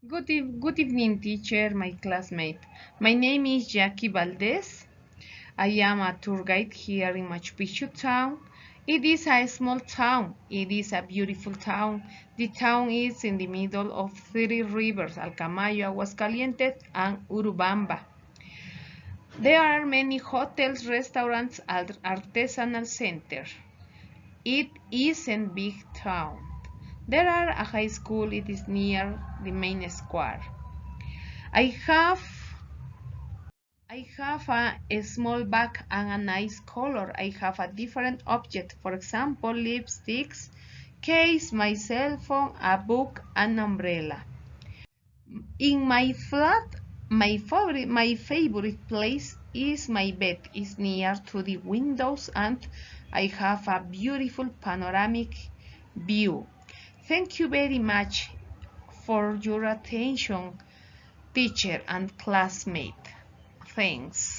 Good evening, teacher, my classmate. My name is Jackie Valdez. I am a tour guide here in Machu Picchu town. It is a small town. It is a beautiful town. The town is in the middle of three rivers, Alcamayo, Aguascalientes, and Urubamba. There are many hotels, restaurants, and artisanal centers. It is a big town. There are a high school. It is near the main square. I have a small bag and a nice color. I have a different object, for example, lipsticks, case, my cell phone, a book, an umbrella. In my flat, my favorite place is my bed. Is near to the windows and I have a beautiful panoramic view. Thank you very much for your attention, teacher and classmate. Thanks.